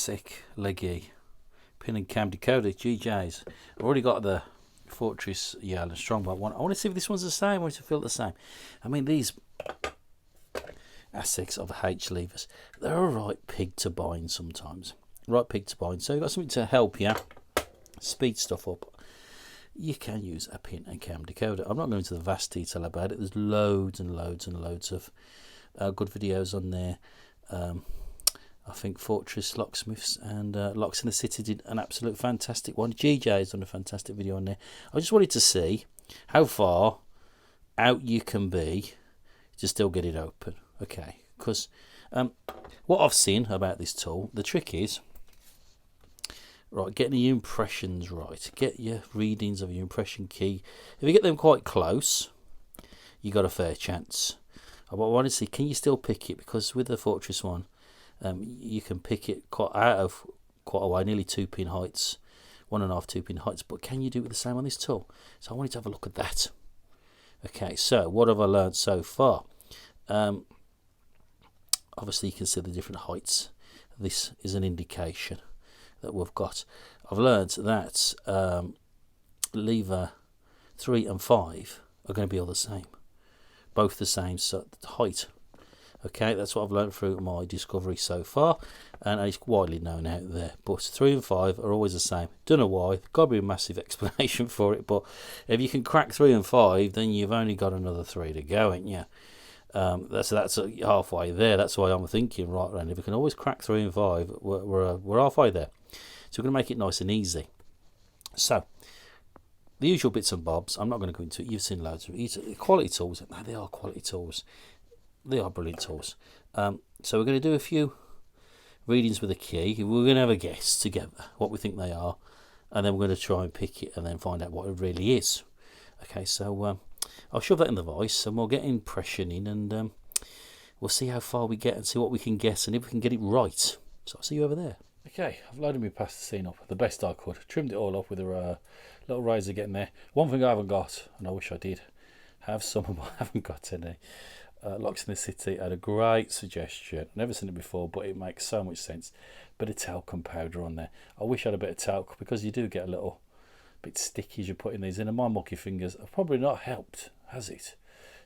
Asec LEGGE Pin Cam decoder, GJs. I've already got the Fortress Yale and Strongbow one. I want to see if this one's the same or if it feels the same. I mean, these Assecs of the H levers, they're a right pig to bind sometimes. Right pig to bind. So you've got something to help you speed stuff up. You can use a pin and cam decoder. I'm not going into the vast detail about it. There's loads and loads and loads of good videos on there. I think Fortress Locksmiths and Locks in the City did an absolute fantastic one. GJ's done a fantastic video on there. I just wanted to see how far out you can be to still get it open. Okay, because what I've seen about this tool, the trick is, right, getting your impressions right. Get your readings of your impression key. If you get them quite close, you got a fair chance. I want to see, can you still pick it? Because with the Fortress one, you can pick it quite a way, nearly 2 pin heights, 1.5, 2 pin heights. But can you do it the same on this tool? So I wanted to have a look at that. Okay, so what have I learned so far? Obviously, you can see the different heights. This is an indication that we've got. I've learned that lever 3 and 5 are going to be all the same, both the same height. Okay, that's what I've learned through my discovery so far, and it's widely known out there. But 3 and 5 are always the same. Don't know why. Got to be a massive explanation for it. But if you can crack 3 and 5, then you've only got another 3 to go, ain't you? That's halfway there. That's why I'm thinking right around. If we can always crack 3 and 5, we're halfway there. So we're going to make it nice and easy. So the usual bits and bobs. I'm not going to go into it. You've seen loads of it. Quality tools. No, they are quality tools. They are brilliant tools. So we're going to do a few readings with a key. We're going to have a guess together what we think they are, and then we're going to try and pick it and then find out what it really is. Okay, so I'll shove that in the vice and we'll get impression in, and we'll see how far we get and see what we can guess and if we can get it right. So I'll see you over there. Okay, I've loaded my plasticine up the best I could, trimmed it all up with a little razor getting there. One thing I haven't got, and I wish I did have some, but I haven't got any. Locks in the City had a great suggestion. I've never seen it before, but it makes so much sense. Bit of talcum powder on there. I wish I had a bit of talc, because you do get a little bit sticky as you're putting these in, and my mucky fingers have probably not helped, has it?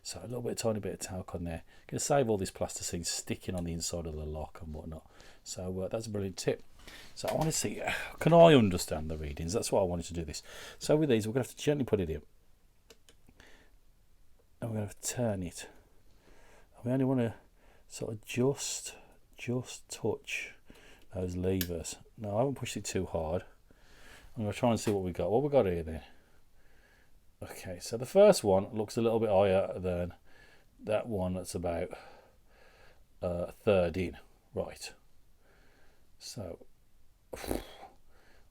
So a little bit, tiny bit of talc on there. Going to save all this plasticine sticking on the inside of the lock and whatnot. So that's a brilliant tip. So I want to see, can I understand the readings? That's why I wanted to do this. So with these, we're going to have to gently put it in, and we're going to have to turn it. We only want to sort of just touch those levers. No, I haven't pushed it too hard. I'm going to try and see what we got. What we got here then? Okay, so the first one looks a little bit higher than that one. That's about a third in. Right. So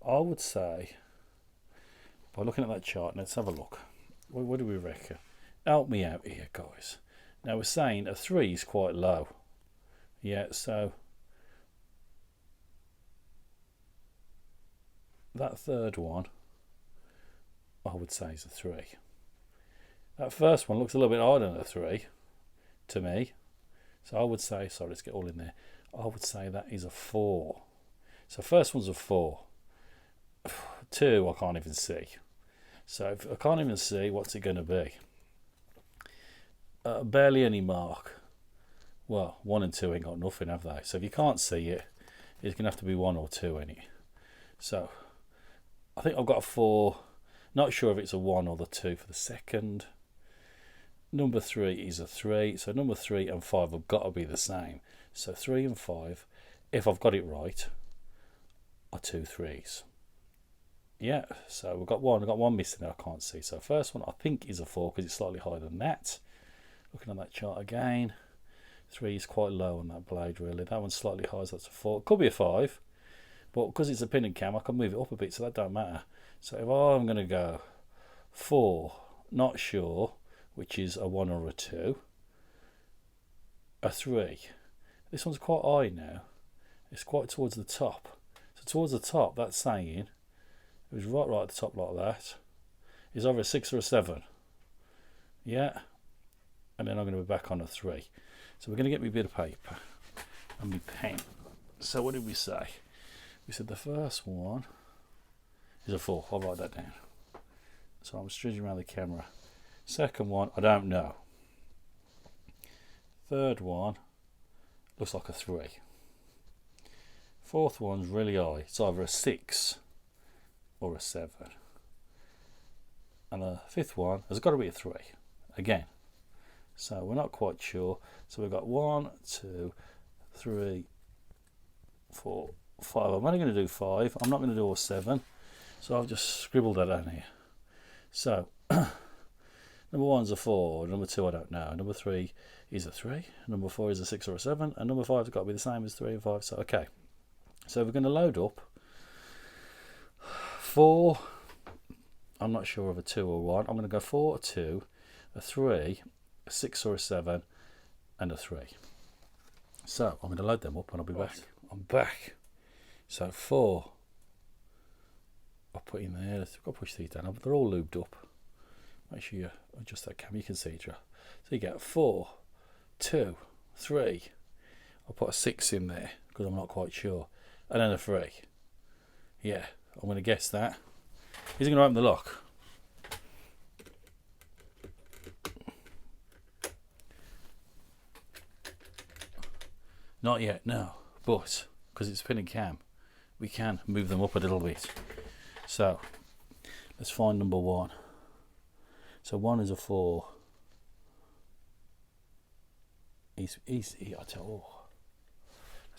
I would say, by looking at that chart, let's have a look. What do we reckon? Help me out here, guys. Now we're saying a 3 is quite low. Yeah, so that third one, I would say, is a 3. That first one looks a little bit harder than a 3 to me. So I would say, sorry, let's get all in there. I would say that is a 4. So first one's a 4. 2 I can't even see. So if I can't even see, what's it going to be? Barely any mark. Well, 1 and 2 ain't got nothing, have they? So if you can't see it, it's going to have to be 1 or 2 in it. So I think I've got a 4. Not sure if it's a 1 or the 2 for the second. Number 3 is a 3. So number 3 and 5 have got to be the same. So 3 and 5, if I've got it right, are 2 3s. Yeah, so we've got one. I've got one missing that I can't see. So first one I think is a 4 because it's slightly higher than that. Looking at that chart again, 3 is quite low on that blade really. That one's slightly higher, so that's a 4. Could be a 5, but because it's a pin and cam, I can move it up a bit, so that don't matter. So if I'm going to go 4, not sure, which is a 1 or a 2, a 3. This one's quite high now. It's quite towards the top. So towards the top, that's saying it was right at the top like that. It's either a 6 or a 7. Yeah. And then I'm going to be back on a 3. So we're going to get me a bit of paper and my pen. So what did we say? We said the first one is a 4. I'll write that down. So I'm stringing around the camera. Second one, I don't know. Third one looks like a 3. Fourth one's really high. It's either a 6 or a 7. And the fifth one has got to be a 3 again. So we're not quite sure. So we've got 1, 2, 3, 4, 5. I'm only going to do 5. I'm not going to do a 7. So I've just scribbled that down here. So number 1's a 4. Number 2 I don't know. Number 3 is a 3. Number 4 is a 6 or a 7. And number 5 has got to be the same as 3 and 5. So okay. So we're going to load up 4. I'm not sure of a 2 or 1. I'm going to go 4, a 2, a 3, a 6 or a 7, and a 3. So I'm going to load them up and I'll be back. I'm back. So 4. I'll put in there. I've got to push these down. They're all lubed up. Make sure you adjust that camera. You can see it. So you get 4, 2, 3. I'll put a 6 in there because I'm not quite sure. And then a 3. Yeah, I'm going to guess that. Is he going to open the lock? Not yet, no. But, because it's pin and cam, we can move them up a little bit. So, let's find number 1. So 1 is a 4. Let's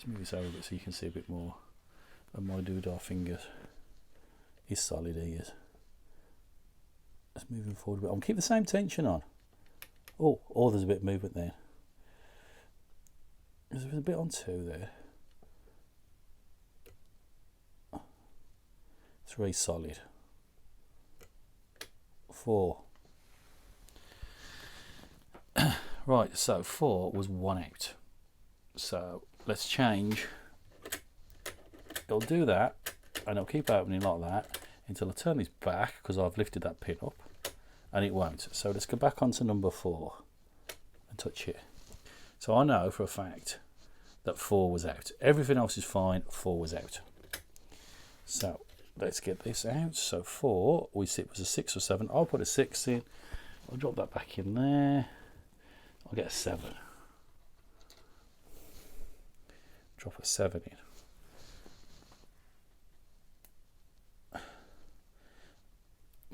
move this over a bit so you can see a bit more of my doodah fingers. He's solid, he is. Let's move him forward a bit. I'm keep the same tension on. Oh, there's a bit of movement there. There's a bit on 2 there. 3 solid. 4. Right, so 4 was 1 out. So let's change. It'll do that, and it'll keep opening like that until I turn this back because I've lifted that pin up, and it won't. So let's go back onto number 4 and touch it. So I know for a fact that 4 was out. Everything else is fine. 4 was out. So let's get this out. So 4, we see it was a 6 or 7. I'll put a 6 in. I'll drop that back in there. I'll get a 7. Drop a 7 in.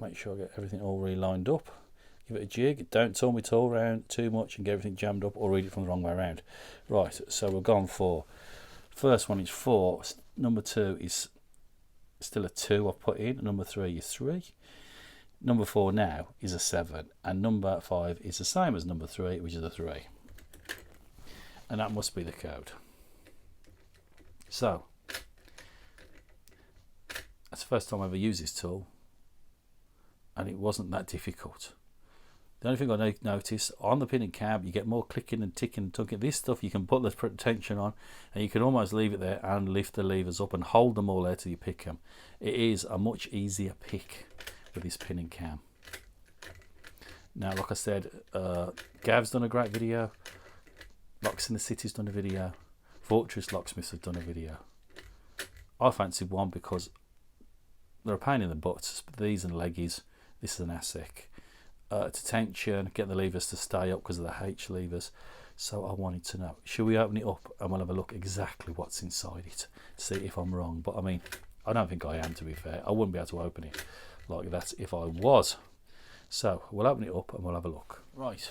Make sure I get everything all really lined up. Give it a jig. Don't turn my tool around too much and get everything jammed up or read it from the wrong way around. Right, so we've gone for. First one is 4. Number 2 is still a 2 I've put in. Number 3 is 3. Number 4 now is a 7. And number 5 is the same as number 3, which is a 3. And that must be the code. So, that's the first time I ever used this tool. And it wasn't that difficult. The only thing I noticed on the pin and cam, you get more clicking and ticking and tucking. This stuff you can put the tension on, and you can almost leave it there and lift the levers up and hold them all there till you pick them. It is a much easier pick with this pin and cam. Now, like I said, Gav's done a great video. Locks in the City's done a video. Fortress Locksmiths have done a video. I fancied one because they're a pain in the butt. These and leggies. This is an Asec. To tension, get the levers to stay up because of the H levers. So I wanted to know, should we open it up and we'll have a look exactly what's inside it, see if I'm wrong. But I mean, I don't think I am, to be fair. I wouldn't be able to open it like that if I was. So we'll open it up and we'll have a look. Right,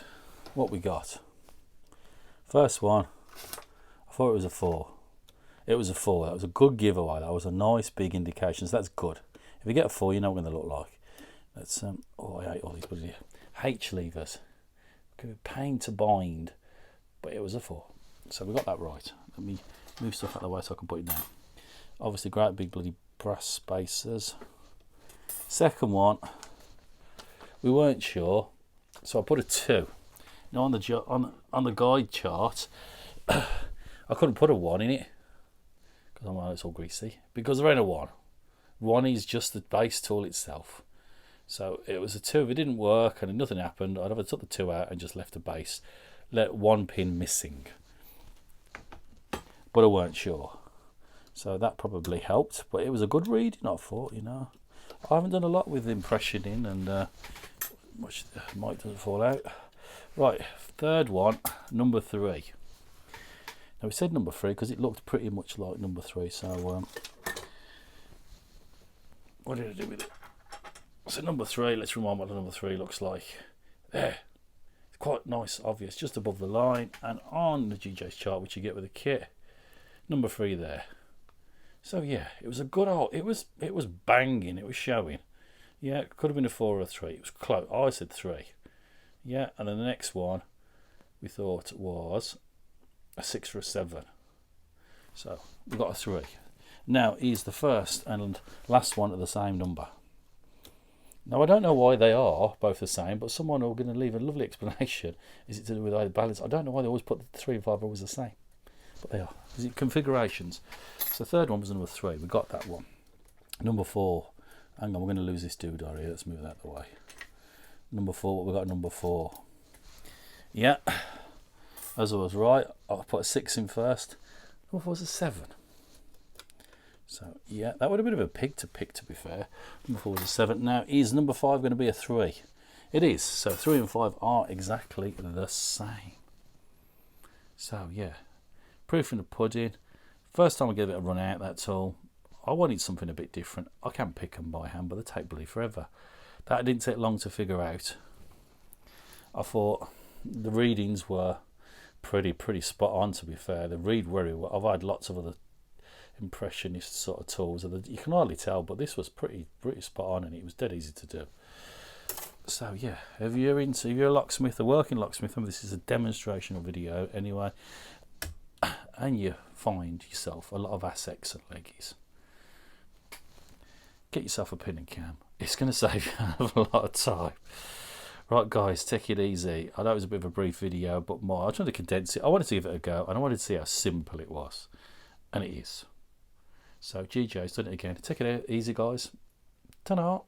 what we got. First one, I thought it was a 4. It was a 4. That was a good giveaway. That was a nice big indication. So that's good. If you get a 4, you know what it's going to look like. That's oh, I hate all these bloody H levers. It could be a pain to bind, but it was a 4. So we got that right. Let me move stuff out of the way so I can put it down. Obviously, great big bloody brass spacers. Second one, we weren't sure, so I put a 2. Now on the guide chart, I couldn't put a 1 in it because I'm it's all greasy. Because there ain't a 1. 1 is just the base tool itself. So it was a 2. If it didn't work and nothing happened, I'd have took the 2 out and just left the base. Let 1 pin missing. But I weren't sure. So that probably helped, but it was a good reading, I thought, you know. I haven't done a lot with impressioning, and much mic doesn't fall out. Right, third one, number 3. Now we said number 3 because it looked pretty much like number 3. So what did I do with it? So number 3, let's remind what the number 3 looks like. There, it's quite nice, obvious, just above the line, and on the GJ's chart, which you get with the kit, number 3 there. So yeah, it was a good old. It was banging. It was showing. Yeah, it could have been a 4 or a 3. It was close. I said 3. Yeah, and then the next one we thought was a 6 or a 7. So we got a 3. Now is the first and last one of the same number. Now I don't know why they are both the same, but someone are going to leave a lovely explanation. Is it to do with either balance? I don't know why they always put the 3 and 5 are always the same, but they are. Is it configurations? So the third one was number 3. We got that one. Number 4. Hang on, we're going to lose this doodah here. Let's move that the way. Number 4. We got number 4. Yeah, as I was right, I put a 6 in first. Number 4 was a 7. So yeah, that would have been a bit of a pig to pick, to be fair. Number 4 was a 7. Now, is number 5 going to be a 3? It is. So 3 and 5 are exactly the same. So yeah, proof in the pudding. First time I gave it a run out, that's all. I wanted something a bit different. I can't pick them by hand, but they take bloody forever. That didn't take long to figure out. I thought the readings were pretty spot on, to be fair. They read very well. I've had lots of other impressionist sort of tools, and you can hardly tell, but this was pretty spot on, and it was dead easy to do. So yeah, if you're a locksmith, a working locksmith, and this is a demonstrational video anyway, and you find yourself a lot of Assecs and leggies, get yourself a pin and cam. It's going to save you a lot of time. Right guys, take it easy. I know it was a bit of a brief video, but I tried to condense it. I wanted to give it a go, and I wanted to see how simple it was, and it is. So GJ's done it again. Take it easy guys. Ta-ra.